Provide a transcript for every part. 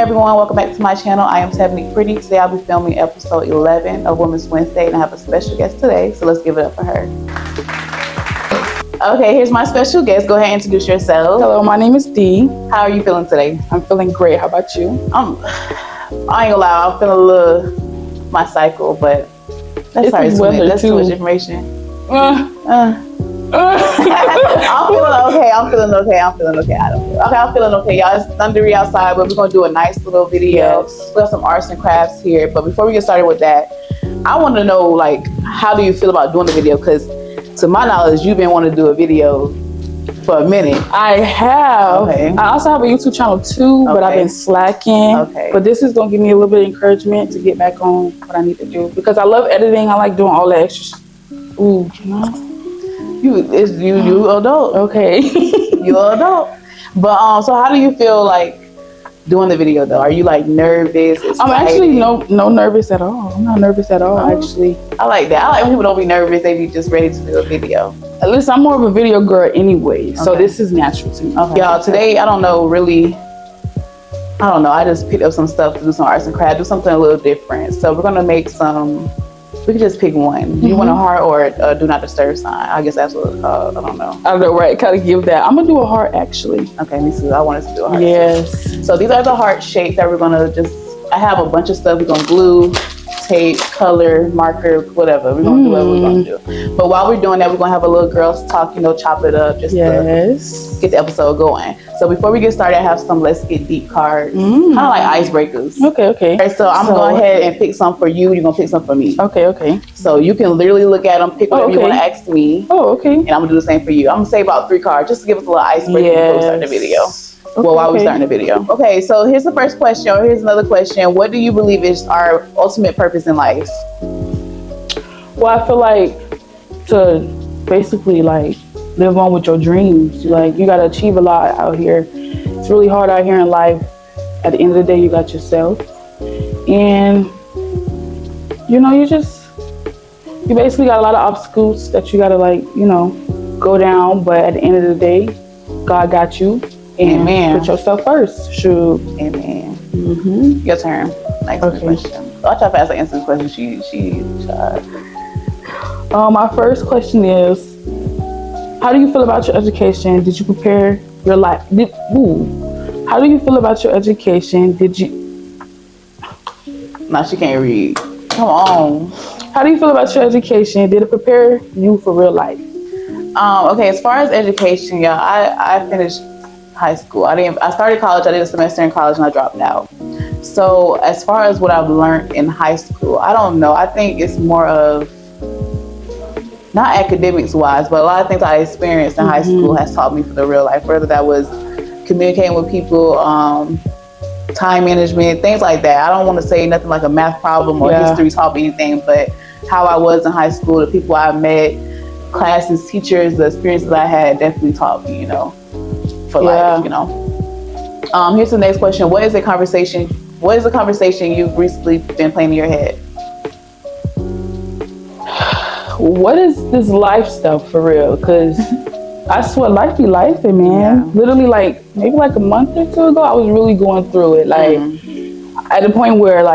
everyone, welcome back to my channel. I am Tevoneik. Today I'll be filming episode 11 of Women's Wednesday, and I have a special guest today, so let's give it up for her. Okay, here's my special guest. Go ahead and introduce yourself. Hello, my name is Dee. How are you feeling today? I'm feeling great. How about you? I ain't gonna lie, I'm feeling a little my cycle, but that's too much information. I'm feeling okay. I'm feeling okay, y'all. It's thundery outside, but we're gonna do a nice little video. Yes. We got some arts and crafts here, but before we get started with that, I want to know, like, how do you feel about doing the video? Because to my knowledge, you've been wanting to do a video for a minute. I have. Okay. I also have a YouTube channel too, but I've been slacking. Okay. But this is gonna give me a little bit of encouragement to get back on what I need to do, because I love editing. I like doing all the extra. Ooh, you adult. Okay. You adult. But so how do you feel like doing the video though? Are you like nervous? I'm actually no nervous at all. I'm not nervous at all, actually. I like that. I like when people don't be nervous, they be just ready to do a video. At least I'm more of a video girl anyway, so this is natural to me. Okay. Y'all, today I don't know. I just picked up some stuff to do some arts and crafts, do something a little different. So we're gonna make some. We can just pick one. Do you want a heart or a do not disturb sign? I guess that's what it's called. I don't know. I don't know, right? Kind of give that. I'm gonna do a heart actually. Okay, me too. I wanted to do a heart. Yes. So these are the heart shapes that we're gonna I have a bunch of stuff. We're gonna glue, tape, color, marker, whatever. We're gonna do whatever we're gonna do. But while we're doing that, we're gonna have a little girls talk, chop it up just to get the episode going. So before we get started, I have some Let's Get Deep cards. Kind of like icebreakers. Okay. Alright, so I'm gonna go ahead and pick some for you. You're gonna pick some for me. Okay. So you can literally look at them, pick whatever you want to ask me. Oh, okay. And I'm gonna do the same for you. I'm gonna say about 3 cards just to give us a little icebreaker before we start the video. While we're starting the video. Okay, so here's the first question, or here's another question. What do you believe is our ultimate purpose in life? Well, I feel like to basically like live on with your dreams. Like, you gotta achieve a lot out here. It's really hard out here in life. At the end of the day, you got yourself. And you basically got a lot of obstacles that you gotta go down, but at the end of the day, God got you. And put yourself first. Shoot. Amen. Your turn. Next question. Watch how fast I answer this question. She my first question is, how do you feel about your education? Did you prepare your life? How do you feel about your education? Nah, she can't read. Come on. How do you feel about your education? Did it prepare you for real life? Okay, as far as education, yeah, I finished high school. I started college. I did a semester in college and I dropped out. So as far as what I've learned in high school, I don't know. I think it's more of not academics wise, but a lot of things I experienced in high school has taught me for the real life. Whether that was communicating with people, time management, things like that. I don't want to say nothing like a math problem or history taught me anything, but how I was in high school, the people I met, classes, teachers, the experiences I had definitely taught me, for life, Here's the next question. What is a conversation you've recently been playing in your head? What is this life stuff for real? Because I swear life be lifing, man. Literally, maybe a month or 2 ago, I was really going through it. At the point where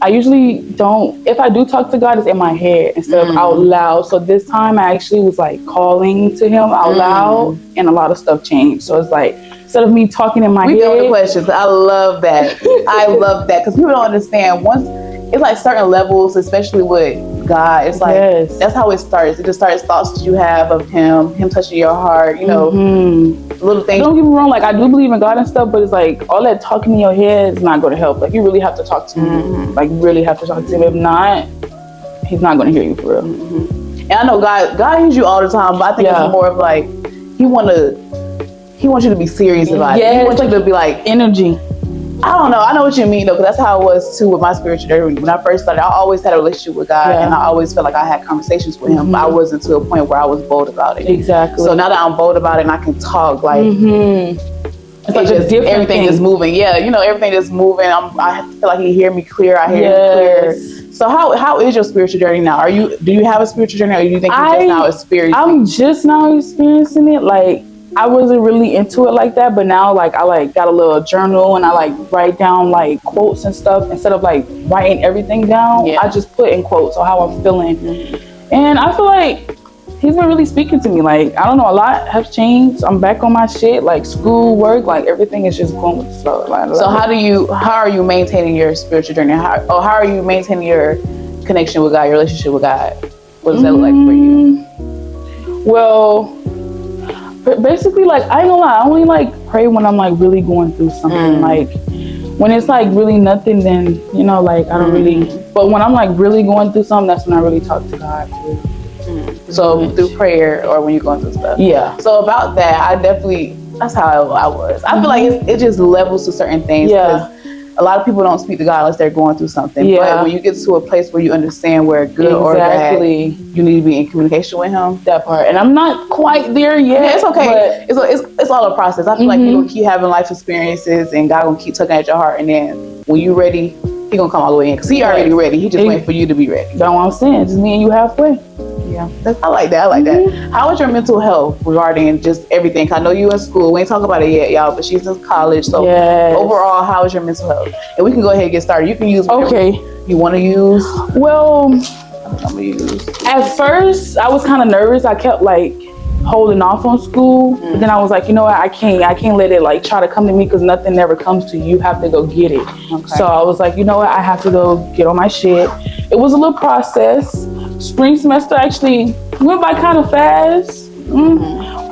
I usually don't, if I do talk to God, it's in my head instead of out loud. So this time I actually was calling to him out loud, and a lot of stuff changed. So it's instead of me talking in my head. We know the questions. I love that. I love that, because people don't understand. Once it's certain levels, especially with God, it's that's how it starts. It just starts thoughts that you have of him touching your heart, little things. Don't get me wrong, I do believe in God and stuff, but it's all that talking in your head is not going to help. You really have to talk to him. You really have to talk to him. If not, he's not going to hear you for real. And I know God hears you all the time, but I think it's more of he wants you to be serious about it. He wants you to be energy. I don't know. I know what you mean though, because that's how it was too with my spiritual journey. When I first started, I always had a relationship with God, and I always felt like I had conversations with him, but I wasn't to a point where I was bold about it. Exactly. So now that I'm bold about it and I can talk, it's everything is moving. Yeah, everything is moving. I feel like he hear me clear. I hear him clear. So how is your spiritual journey now? Do you have a spiritual journey, or do you think you're just now experiencing? I'm just now experiencing it. I wasn't really into it like that, but now like I like got a little journal and I like write down like quotes and stuff instead of like writing everything down. Yeah. I just put in quotes on how I'm feeling, and I feel like he's been really speaking to me. Like, I don't know, a lot has changed. I'm back on my shit, like school, work, like everything is just going with the flow. Like, so how are you maintaining your spiritual journey? How are you maintaining your connection with God, your relationship with God? What does that look like for you? Well, basically, like, I ain't gonna lie, I only like pray when I'm like really going through something. Like when it's like really nothing, then you know, like I don't really. But when I'm like really going through something, that's when I really talk to God. So through prayer or when you're going through stuff. Yeah. So about that, that's how I was. I feel like it just levels to certain things. Yeah. A lot of people don't speak to God unless they're going through something. Yeah. But when you get to a place where you understand where good or bad, you need to be in communication with Him. That part. And I'm not quite there yet. Yeah, it's okay. But It's all a process. I feel like you're gonna keep having life experiences, and God gonna keep tugging at your heart. And then when you're ready, He gonna come all the way in because He already ready. He just waiting for you to be ready. That's what I'm saying. Just me and you halfway. Yeah, I like that. How is your mental health regarding just everything? I know you in school. We ain't talking about it yet, y'all, but she's in college. So overall, how is your mental health? And we can go ahead and get started. You can use whatever you want to use. Well, I'm gonna use. At first, I was kind of nervous. I kept like holding off on school. But then I was like, you know what? I can't let it like try to come to me because nothing never comes to you. You have to go get it. Okay. So I was like, you know what? I have to go get on my shit. It was a little process. Spring semester actually went by kind of fast,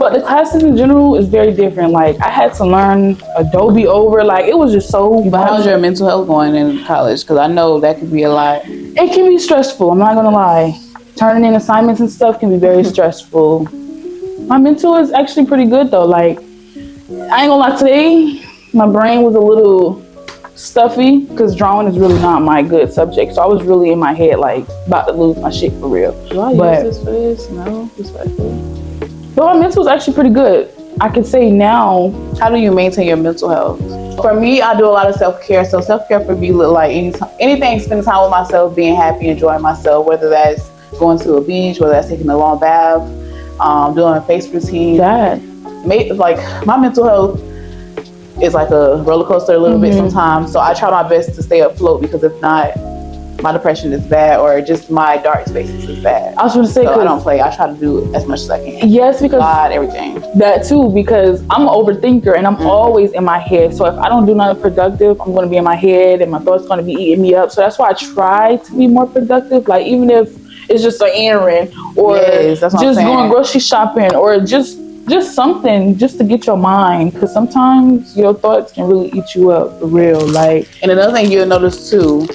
but the classes in general is very different. Like I had to learn Adobe over, like it was just so. But how's your mental health going in college? Because I know that could be a lot. It can be stressful. I'm not gonna lie. Turning in assignments and stuff can be very stressful. My mental is actually pretty good though. Like I ain't gonna lie, today my brain was a little stuffy because drawing is really not my good subject. So I was really in my head like about to lose my shit for real. Do I use this for this? No, respectfully. But my mental is actually pretty good. I could say now. How do you maintain your mental health? For me, I do a lot of self-care. So self-care for me look like anything, spending time with myself, being happy, enjoying myself, whether that's going to a beach, whether that's taking a long bath, doing a face routine. Like my mental health is like a roller coaster a little bit sometimes. So I try my best to stay afloat because if not, my depression is bad or just my dark spaces is bad. I was going to say, so I don't play. I try to do as much as I can. Yes, because everything. That too, because I'm an overthinker and I'm always in my head. So if I don't do nothing productive, I'm going to be in my head and my thoughts going to be eating me up. So that's why I try to be more productive. Like even if it's just an errand or just going grocery shopping or just something just to get your mind, because sometimes your thoughts can really eat you up for real. Like, and another thing you'll notice too,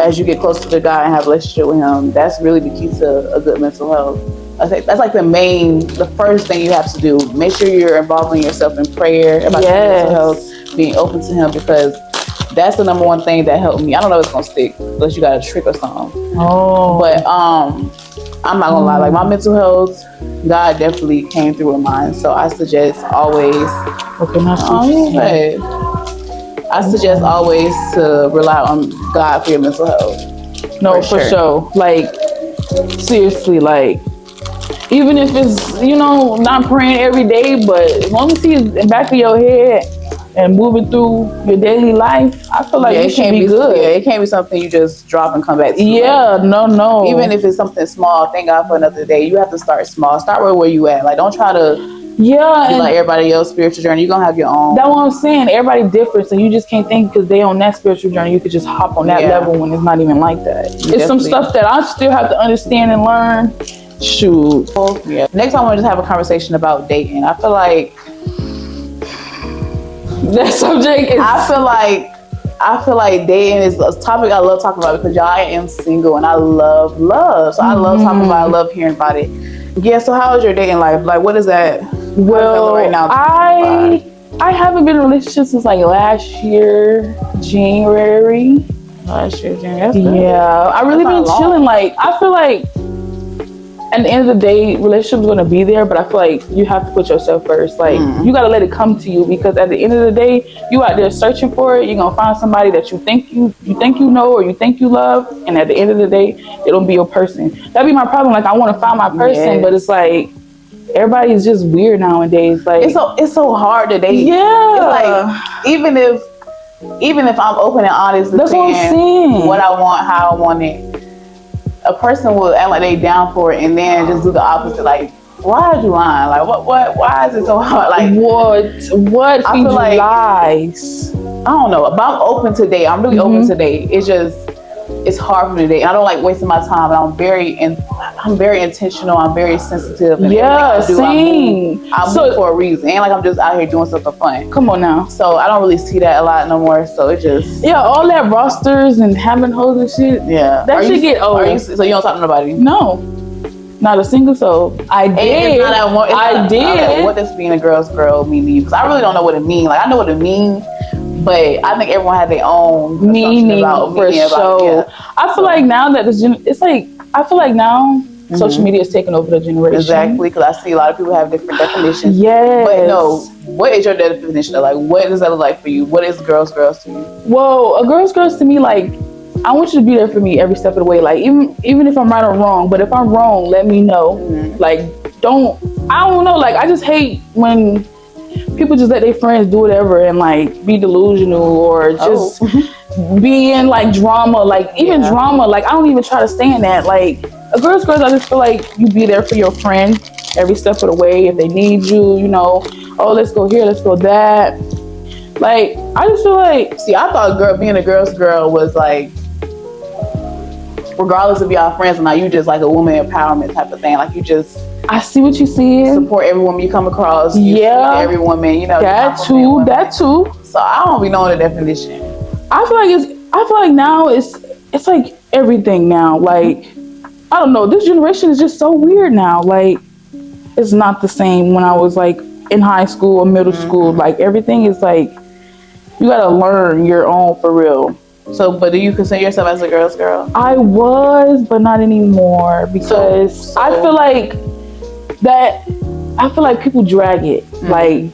as you get closer to God and have a relationship with Him, that's really the key to a good mental health. I think that's like the first thing you have to do. Make sure you're involving yourself in prayer about your mental health, being open to Him, because that's the number one thing that helped me. I don't know if it's gonna stick unless you got a trick or something. But I'm not gonna lie, like my mental health, God definitely came through with mine. So I suggest always always to rely on God for your mental health. No, for sure. Like seriously, like even if it's, not praying every day, but as long as He's in the back of your head and moving through your daily life, I feel like it should be good. Yeah, it can't be something you just drop and come back to. No. Even if it's something small, thank God for another day. You have to start small. Start where you at. Like, don't try to be like everybody else's spiritual journey. You're going to have your own. That's what I'm saying. Everybody different, so you just can't think because they on that spiritual journey, you could just hop on that level when it's not even like that. It's some stuff that I still have to understand and learn. Shoot. Yeah. Next, I want to just have a conversation about dating. I feel like that subject is... I feel like dating is a topic I love talking about because y'all, I am single and I love love. So I love talking about it. I love hearing about it. Yeah, so how is your dating life? Like, what is that? Well, right now? I haven't been in a relationship since like last year, January. Last year, January. Yeah, I really been chilling. Like, I feel like at the end of the day, relationships going to be there, but I feel like you have to put yourself first. Like, you got to let it come to you, because at the end of the day, you out there searching for it. You're going to find somebody that you think you know or you think you love, and at the end of the day, they don't be your person. That'd be my problem. Like, I want to find my person, but it's like, everybody is just weird nowadays. Like it's so hard to date. Yeah. It's like even if I'm open and honest and That's what I'm saying. What I want, how I want it, a person will act like they down for it and then just do the opposite. Like, why are you lying? Like, what? Why is it so hard? Like, what feeds you like lies? I don't know, but I'm open to date. I'm really open to date. It's hard for me to date. I don't like wasting my time. And I'm very intentional. I'm very sensitive. And Yeah, I do, same. I move for a reason. Ain't like I'm just out here doing something fun. Come on now. So I don't really see that a lot no more. So it just all that rosters and having hoes and shit. Yeah, that shit get old. So you don't talk to nobody? No, not a single soul. I did. Okay, what does being a girl's girl mean to you? Because I really don't know what it means. Like I know what it means. But I think everyone has their own meaning for sure. I feel like now that social media is taking over the generation. Exactly, because I see a lot of people have different definitions. Yes. But no, what is your definition of like? What does that look like for you? What is girls to you? Well, a girls to me, like, I want you to be there for me every step of the way. Like even if I'm right or wrong, but if I'm wrong, let me know. Like I don't know. Like I just hate when people just let their friends do whatever and like be delusional or just be in like drama, like even drama. Like I don't even try to stay in that. Like a girls, I just feel like you be there for your friend every step of the way. If they need you, you know, oh, let's go here, let's go that. Like I just feel like, I thought being a girl's girl was like, regardless of y'all friends or not, you just like a woman empowerment type of thing. Like you just. I see what you see. Support every woman you come across. You every woman, you know. That too. So I don't be knowing the definition. I feel like now it's like everything now. Like I don't know. This generation is just so weird now. Like it's not the same when I was like in high school or middle school. Like everything is like you gotta learn your own for real. So, but do you consider yourself as a girl's girl? I was, but not anymore because so. I feel like people drag it. Like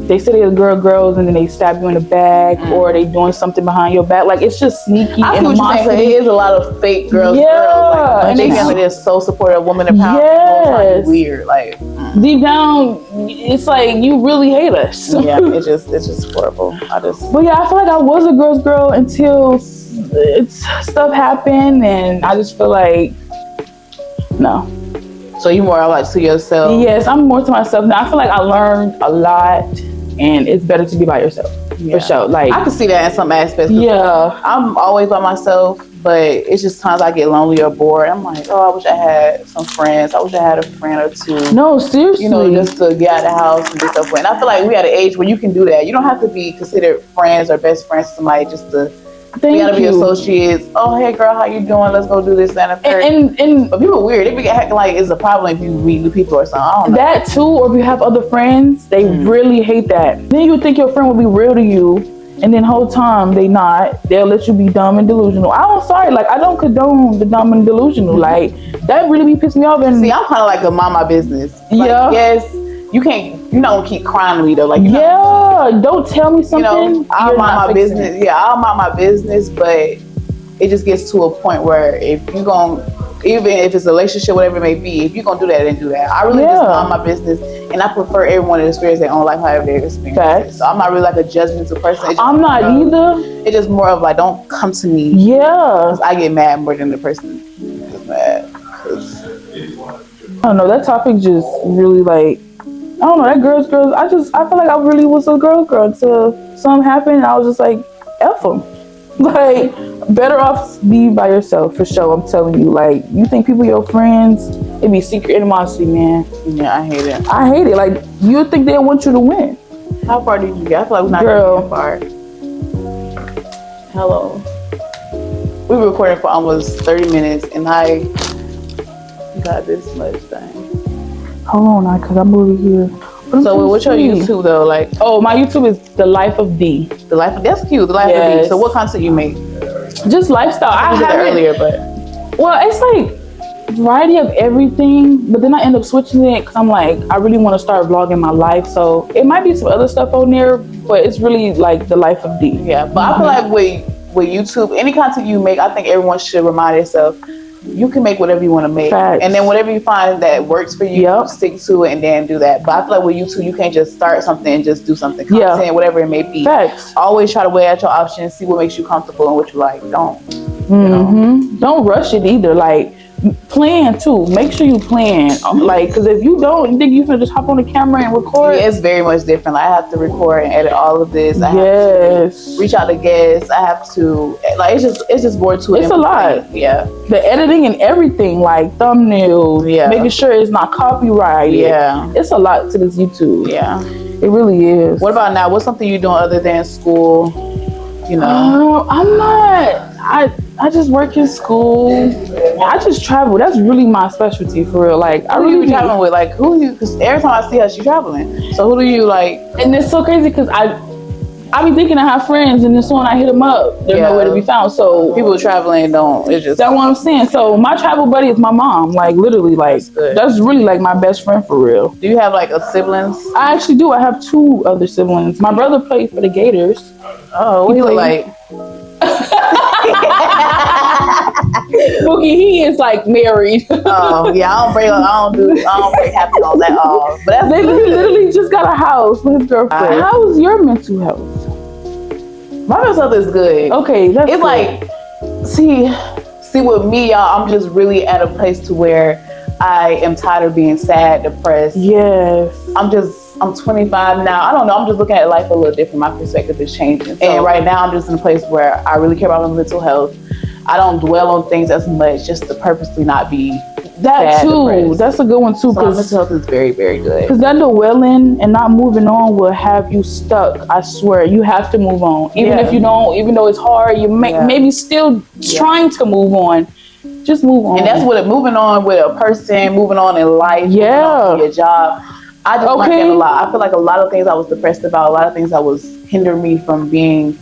they say they're girls and then they stab you in the back or they doing something behind your back. Like it's just sneaky. I feel what you're saying. It is a lot of fake girls. Like, and they they're so supportive of women empowerment. Yes. Weird. Like deep down, it's like you really hate us. Yeah, it's just horrible. But yeah, I feel like I was a girl's girl until stuff happened, and I just feel like no. So you more like to yourself? Yes, I'm more to myself now. I feel like I learned a lot, and it's better to be by yourself for sure. Like I can see that in some aspects. Yeah, I'm always by myself, but it's just times I get lonely or bored. I'm like, I wish I had some friends. I wish I had a friend or two. No, seriously. You know, just to get out of the house and do stuff. And I feel like we at an age where you can do that. You don't have to be considered friends or best friends to somebody just to. We gotta be associates. Oh, hey girl, how you doing? Let's go do this and a third. And but people are weird. They be acting like it's a problem if you meet new people or something. I don't know. That too, or if you have other friends, they really hate that. Then you would think your friend would be real to you, and then whole time they not. They'll let you be dumb and delusional. I'm sorry, like I don't condone the dumb and delusional. Like that really be pissing me off. And see, I'm kind of like a mind my business. Like, yes. You can't. You're not gonna keep crying to me though. Like don't tell me something. You know, I'll mind my business. Yeah, I'll mind my business, but it just gets to a point where if you gon' even if it's a relationship, whatever it may be, if you're gonna do that, then do that. I really just mind my business, and I prefer everyone to experience their own life however they experience it. So I'm not really like a judgmental person. I'm not either. It's just more of like, don't come to me. Yeah, because I get mad more than the person is mad. I don't know. That topic just really like. I don't know, that girls. I feel like I really was a girl until something happened. And I was just like, F them. Like, better off be by yourself for sure. I'm telling you. Like, you think people your friends? It be secret animosity, man. Yeah, I hate it. I hate it. Like, you think they want you to win? How far did you get? I feel like we're not getting far. Hello. We were recording for almost 30 minutes, and I got this much thing. Hold on, because I'm over here. So what's your YouTube though? Like, my YouTube is The Life of D. That's cute. The Life of D. So what content you make? Just lifestyle. I did that earlier, but it's like variety of everything. But then I end up switching it because I'm like, I really want to start vlogging my life. So it might be some other stuff on there, but it's really like The Life of D. Yeah, but I feel like with YouTube, any content you make, I think everyone should remind themselves you can make whatever you want to make. Facts. And then whatever you find that works for you, Yep. stick to it and then do that. But I feel like with YouTube, you can't just start something and just do something, content, whatever it may be. Facts. Always try to weigh out your options, see what makes you comfortable and what you like. Don't. Don't rush it either. Like, plan too. Make sure you plan. Like, because if you don't, you think you can just hop on the camera and record? Yeah, it's very much different. Like, I have to record and edit all of this. I have to reach out to guests. I have to, like, it's just more to it. It's a lot. Yeah. The editing and everything, like thumbnails, making sure it's not copyrighted. Yeah. It's a lot to this YouTube. Yeah. It really is. What about now? What's something you're doing other than school? You know? I'm not. I just work in school. I just travel. That's really my specialty for real. Like, I really be traveling with. Like, who you? Because every time I see her, she's traveling. So who do you like? And it's so crazy because I be thinking I have friends, and this one I hit them up, they're nowhere to be found. So people traveling don't. It's just that's what I'm saying. So my travel buddy is my mom. Like, literally, like that's really like my best friend for real. Do you have like a siblings? I actually do. I have 2 other siblings. My brother played for the Gators. Oh, what do you look like? Boogie, he is like married. Oh yeah, I don't break happy on that. Oh, but that's they literally just got a house with his girlfriend. How's your mental health? My mental health is good. Okay, that's it's good. Like see with me, y'all. I'm just really at a place to where I am tired of being sad, depressed. Yes. I'm 25 now. I don't know. I'm just looking at life a little different. My perspective is changing. And right now I'm just in a place where I really care about my mental health. I don't dwell on things as much just to purposely not be that sad, too. depressed. That's a good one too. So my mental health is very, very good. Because that dwelling and not moving on will have you stuck. I swear, you have to move on. Even if you don't, even though it's hard, you maybe still trying to move on. Just move on. And that's what moving on with a person, moving on in life, moving on with your job. I just learned that a lot. I feel like a lot of things I was depressed about, a lot of things that was hindering me from being,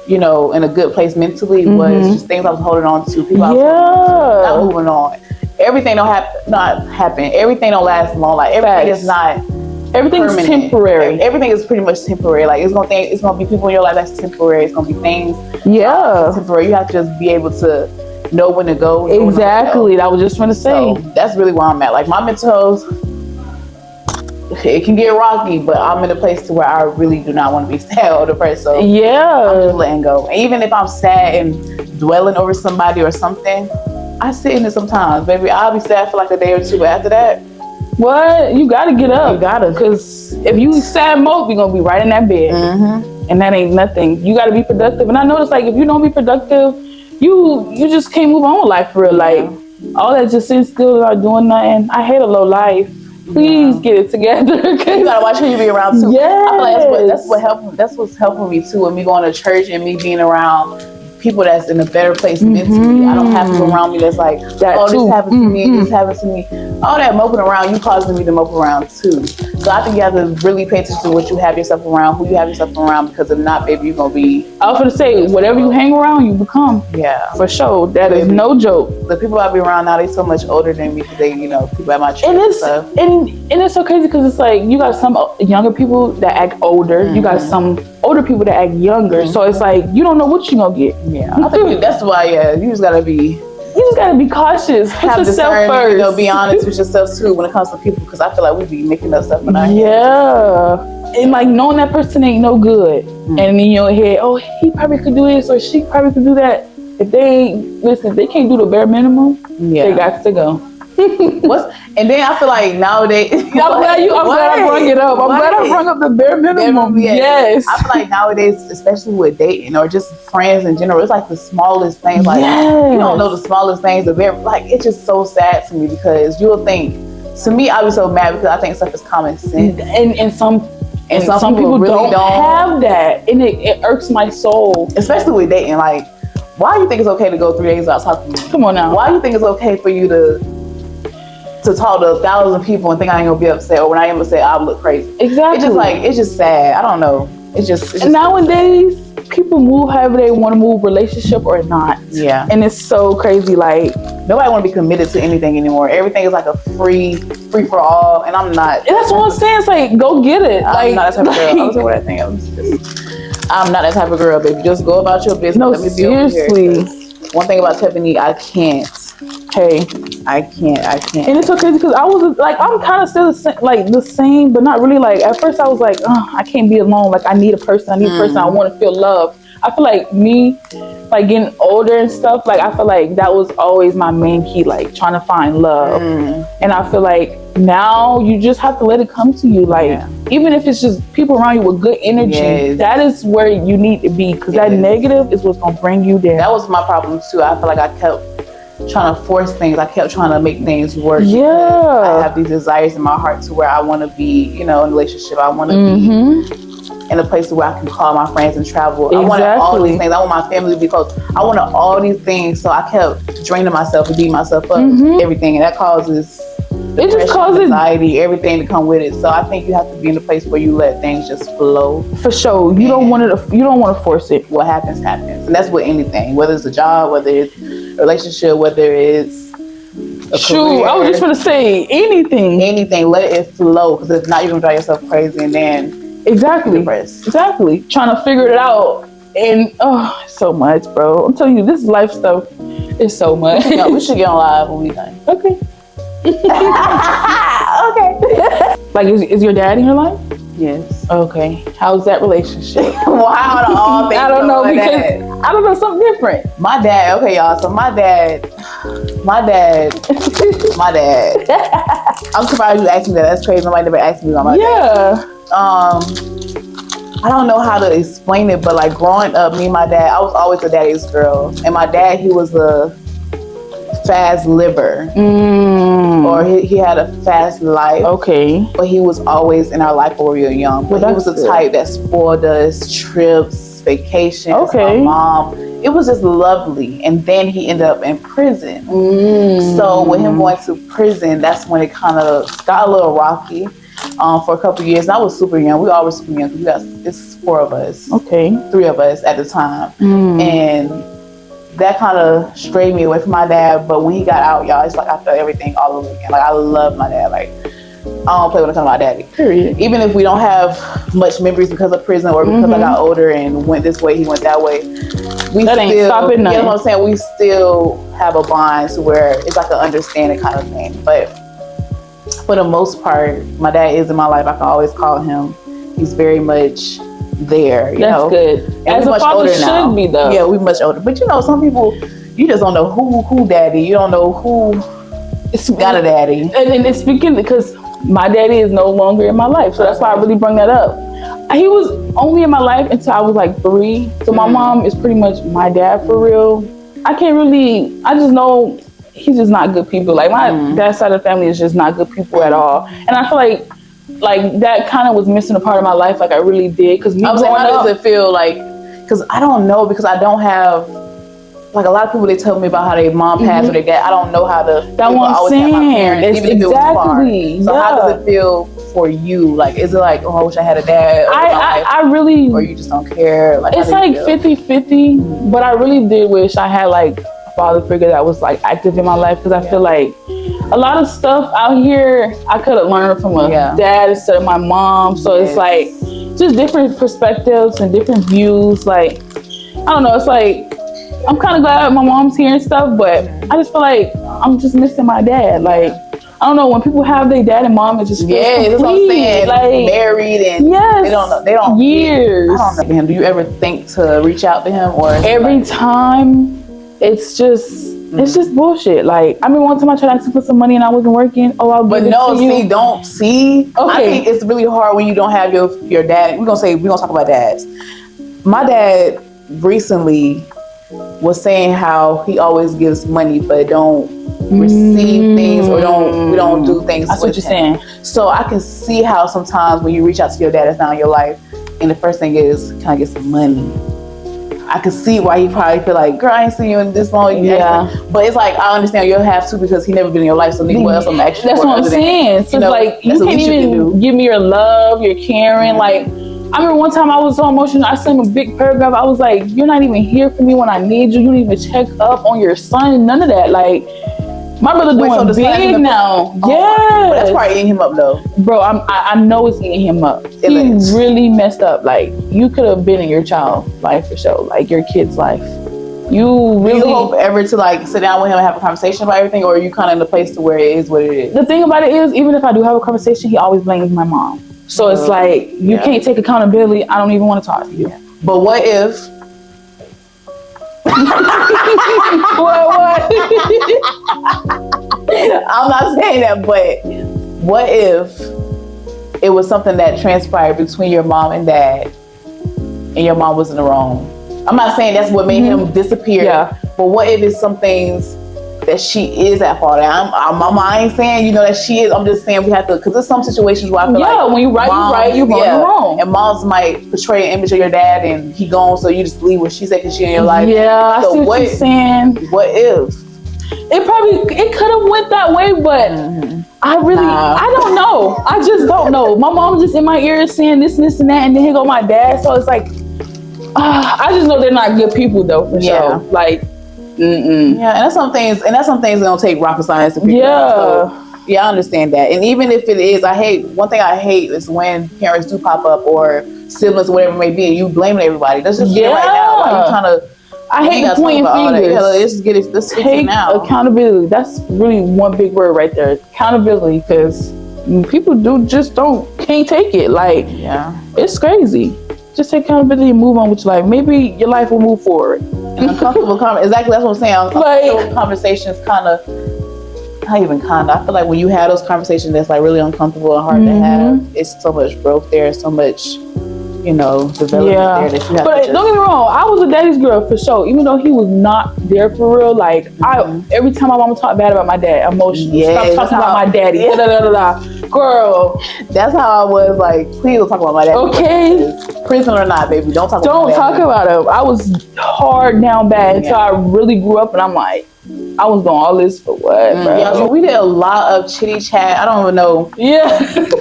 you know, in a good place mentally was just things I was holding on to. People I was holding on to, not moving on. Everything not happen. Everything don't last long. Like everything is not. Everything's permanent. temporary. Everything is pretty much temporary. Like it's gonna be people in your life that's temporary. It's gonna be things. Temporary. You have to just be able to know when to go. Exactly. I was just trying to say. So that's really where I'm at. Like my mental health, it can get rocky, but I'm in a place to where I really do not want to be sad or depressed. So I'm just letting go. And even if I'm sad and dwelling over somebody or something, I sit in it sometimes. Baby, I'll be sad for like a day or two, but after that, what? You gotta get up. You gotta. Because if you sad mope, you're gonna be right in that bed. And that ain't nothing. You gotta be productive. And I noticed, like, if you don't be productive, you just can't move on with life for real. Like, all that just sitting still not doing nothing. I hate a low life. Please get it together. You gotta watch who you be around too. Yes. I feel like that's what's helping me too. And me going to church and me being around people that's in a better place mentally. I don't have people around me that's like, this happened to me, this happened to me. All that moping around, you causing me to mope around too. So I think you have to really pay attention to what you have yourself around, who you have yourself around, because if not, baby, you're gonna be. I was gonna say, whatever you hang around, you become. Yeah, for sure. That is no joke. The people I be around now, they so much older than me because they, you know, people at my church and and stuff. And it's so crazy because it's like you got some younger people that act older, you got some older people that act younger. So it's like you don't know what you're gonna get. Yeah, I think that's why. Yeah, you just gotta be cautious. Put have yourself first. You know, be honest with yourself too when it comes to people, because I feel like we be making up stuff in our head. Yeah, and like knowing that person ain't no good, and in your head, oh, he probably could do this or she probably could do that. If they ain't listen, they can't do the bare minimum. They got to go. And then I feel like nowadays, I'm glad I brought it up. I'm glad I brought up the bare minimum. Yes. I feel like nowadays, especially with dating or just friends in general, it's like the smallest things. Like you don't know the smallest things. Like it's just so sad to me because you'll think. To me, I was so mad because I think stuff is common sense, and some people really don't have that, and it irks my soul, especially with dating. Like, why do you think it's okay to go 3 days without talking to me? Come on now. Why do you think it's okay for you to talk to 1,000 people and think I ain't gonna be upset, or when I am upset, I'll look crazy? Exactly. It's just sad. I don't know. It's just nowadays people move however they want to move, relationship or not. Yeah. And it's so crazy. Like nobody want to be committed to anything anymore. Everything is like a free for all, and I'm not. And that's what I'm saying. It's like go get it. I'm not that type of girl. I was what I think. I'm not that type of girl, baby. Just go about your business. No, Let me seriously. Be over here. One thing about Tevoneik, I can't hey, I can't. and it's so crazy because I was like, I'm kind of still the same, but not really. Like at first, I was like, I can't be alone. Like I need a person. I need a person. I want to feel love. I feel like me, like getting older and stuff. Like I feel like that was always my main key, like trying to find love. And I feel like now you just have to let it come to you. Like even if it's just people around you with good energy, that is where you need to be, because that negative is what's gonna bring you down. That was my problem too. I feel like I kept trying to force things. I kept trying to make things work. I have these desires in my heart to where I want to be, you know, in a relationship. I want to be in a place where I can call my friends and travel. I wanted all these things. I want my family to be close. I wanted all these things. So I kept draining myself and beating myself up, everything. And that causes anxiety, everything to come with it. So I think you have to be in a place where you let things just flow. For sure. You don't want to force it. What happens, happens. And that's with anything, whether it's a job, whether it's a relationship, whether it's a career. I was just going to say anything. Anything, let it flow. Because if not, you're going to drive yourself crazy and then Exactly. Trying to figure it out. And so much, bro. I'm telling you, this life stuff is so much. We should get on live when we done. Okay. Okay. Like, is your dad in your life? Yes. Okay. How's that relationship? Well, how do all things I don't know, because dad? I don't know, something different. My dad, okay, y'all. So my dad. I'm surprised you asked me that. That's crazy. Nobody never asked me about my dad. I don't know how to explain it, but like growing up, me and my dad, I was always a daddy's girl. And my dad, he was a fast liver. Or he had a fast life. Okay. But he was always in our life when we were young. But he was the type that spoiled us, trips, vacations, my mom. It was just lovely. And then he ended up in prison. So with him going to prison, that's when it kind of got a little rocky. For a couple of years. And I was super young. We were always super young. It's 4 of us. Okay. 3 of us at the time. And that kind of strayed me away from my dad. But when he got out, y'all, it's like I felt everything all over again. Like I love my dad. Like I don't play when it comes to my daddy. Period. Even if we don't have much memories because of prison or because I got older and went this way, he went that way. We that still, ain't stopping nothing. You know what I'm saying? We still have a bond to where it's like an understanding kind of thing. But for the most part, my dad is in my life. I can always call him. He's very much there. You know? Good. And as a father should be, though. Yeah, we're much older. But you know, some people, you just don't know who daddy. You don't know who got a daddy. And it's speaking because my daddy is no longer in my life. So that's why I really bring that up. He was only in my life until I was like 3. So my mom is pretty much my dad for real. I just know he's just not good people. Like my dad's side of the family is just not good people at all. And I feel like that kind of was missing a part of my life. Like I really did. Because me growing up, how does it feel like? Because I don't know. Because I don't have. Like a lot of people, they tell me about how their mom passed or their dad. I don't know how to. That's what I'm saying. Even if it was far. So how does it feel for you? Like, is it like, oh, I wish I had a dad? I really. Or you just don't care? Like, it's like 50-50. But I really did wish I had like a father figure that was like active in my life, because I feel like a lot of stuff out here I could have learned from a dad instead of my mom. So it's like just different perspectives and different views. Like, I don't know. It's like, I'm kind of glad my mom's here and stuff, but I just feel like I'm just missing my dad. Like, I don't know, when people have their dad and mom, it just feels complete. That's what I'm saying. Like, married and they don't years. I don't know him. Do you ever think to reach out to him, or every time it's just bullshit? Like, I mean, one time I tried to ask him for some money and I wasn't working. Oh, I'll give it to you. Okay. I think it's really hard when you don't have your dad. We're gonna talk about dads. My dad recently was saying how he always gives money but don't receive things or we don't do things. That's what you're saying. So I can see how sometimes when you reach out to your dad that's not in your life, and the first thing is, can I get some money? I can see why he probably feel like, girl, I ain't seen you in this long. But it's like, I understand you'll have to, because he never been in your life, so what else I'm actually. That's what I'm saying. So it's like, you can't even give me your love, your caring. Like, I remember one time I was so emotional, I sent him a big paragraph. I was like, you're not even here for me when I need you. You don't even check up on your son. None of that. Like, my brother doing big now. But that's probably eating him up though. Bro, I know it's eating him up. He really messed up. Like, you could have been in your child's life for sure. Like, your kid's life. You Do really you hope ever to like sit down with him and have a conversation about everything, or are you kind of in a place to where it is what it is? The thing about it is, even if I do have a conversation, he always blames my mom. So it's like, you can't take accountability. I don't even want to talk to you. Yeah. But what if? What? I'm not saying that, but what if it was something that transpired between your mom and dad, and your mom was in the wrong? I'm not saying that's what made him disappear. Yeah. But what if it's some things that she is at fault? I ain't saying that she is. I'm just saying we have to, because there's some situations where I feel like when you right, moms, you right, you wrong, you wrong. And moms might portray an image of your dad and he gone, so you just believe what she said because she in your life. Yeah, so I see what you're saying. What if? It could have went that way, but I don't know. I just don't know. My mom's just in my ear saying this and this and that, and then here go my dad. So it's like, I just know they're not good people though, for sure. Like, yeah, and that's some things that don't take rocket science to figure out. So, yeah, I understand that. And even if it is, one thing I hate is when parents do pop up, or siblings, or whatever it may be, and you blaming everybody. That's just right now. Why are you trying to? I hate pointing fingers. Yeah, let's get it. Let's take now. Accountability. That's really one big word right there. Accountability, because people can't take it. Like, it's crazy. Just take accountability and move on with your life. Maybe your life will move forward. Uncomfortable exactly, that's what I'm saying. Uncomfortable conversations I feel like when you have those conversations that's like really uncomfortable and hard to have, it's so much growth there, so much development there that you have but to don't get me wrong, I was a daddy's girl for sure. Even though he was not there for real, like every time my mama talked bad about my dad, emotional. Stop talking about my daddy. Girl, that's how I was. Like, please don't talk about my daddy. Okay, prison or not, baby, don't talk about him. I was hard down bad until I really grew up, and I'm like, I was doing all this for what, bro? Yeah, we did a lot of chitty chat. I don't even know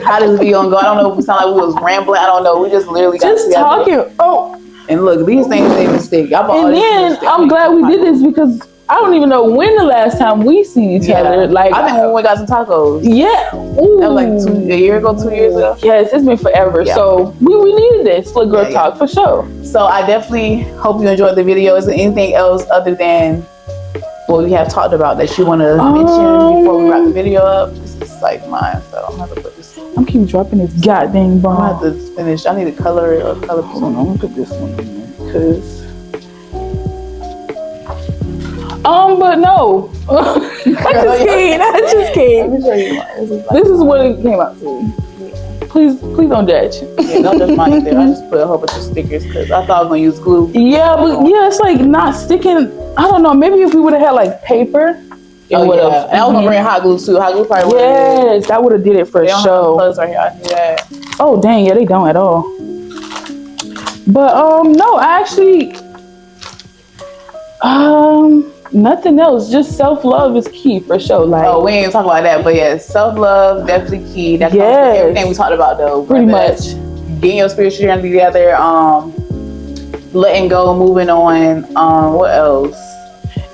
how this video gonna go. I don't know if we sound like we was rambling. I don't know. We just literally got talking. And look, these things ain't mistake. And then I'm glad we did this, because I don't even know when the last time we seen each other. Like, I think when we got some tacos. Yeah. Ooh. That was like 2 years ago. Yes, it's been forever. Yeah. So we needed this little girl talk for sure. So I definitely hope you enjoyed the video. Is there anything else other than what we have talked about that you want to mention before we wrap the video up? This is like mine, so I'm gonna have to put this. I'm keep dropping this goddamn bomb. I'm gonna have to finish. I need to color it or color. Hold on, I'm gonna put this one in there, because. But no. I just kidding. Let me show you mine. This is what it came out to. Please don't judge. Yeah, don't judge mine either. I just put a whole bunch of stickers because I thought I was gonna use glue. Yeah, but it's like not sticking. I don't know. Maybe if we would have had like paper, it would have. And I was gonna bring hot glue too. Hot glue probably would have. Yes, that would have did it for sure. Plugs right here. I do that. Oh dang, yeah, they don't at all. But no, I actually nothing else. Just self-love is key for sure. Like, we ain't talk about that, but yeah, self-love definitely key. That's everything we talked about though. Pretty much. Getting your spiritual journey together, letting go, moving on. What else?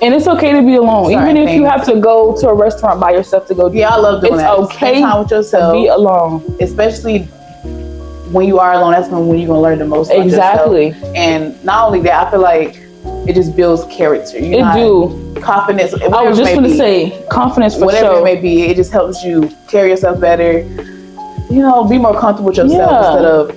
And it's okay to be alone. Even if you have to go to a restaurant by yourself to go. Yeah, I love doing that. It's okay spend time with yourself. To be alone. Especially when you are alone, that's when you're gonna learn the most. Exactly. And not only that, I feel like it just builds character. Confidence. I was just gonna say confidence for whatever sure. it may be. It just helps you carry yourself better. Be more comfortable with yourself instead of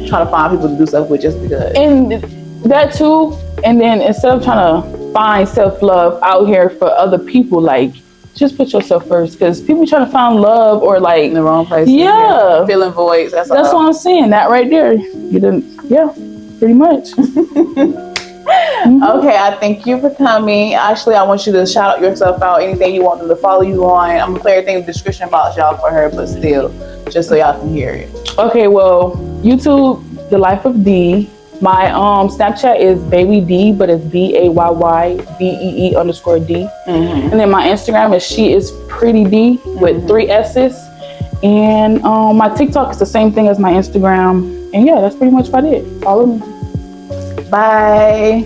trying to find people to do stuff with just because. And that too. And then instead of trying to find self-love out here for other people, like, just put yourself first, because people trying to find love or like in the wrong place. Yeah, filling voids. That's what I'm saying. That right there. You didn't. Yeah, pretty much. Okay, I thank you for coming. Actually, I want you to shout out yourself out. Anything you want them to follow you on. I'm gonna play everything in the description box, y'all, for her, but still, just so y'all can hear it. Okay, well, YouTube, The Life of D. My Snapchat is Baby D, but it's BAYYBEE_D. And then my Instagram is She Is Pretty D with 3 S's. And my TikTok is the same thing as my Instagram. And yeah, that's pretty much about it. Follow me. Bye.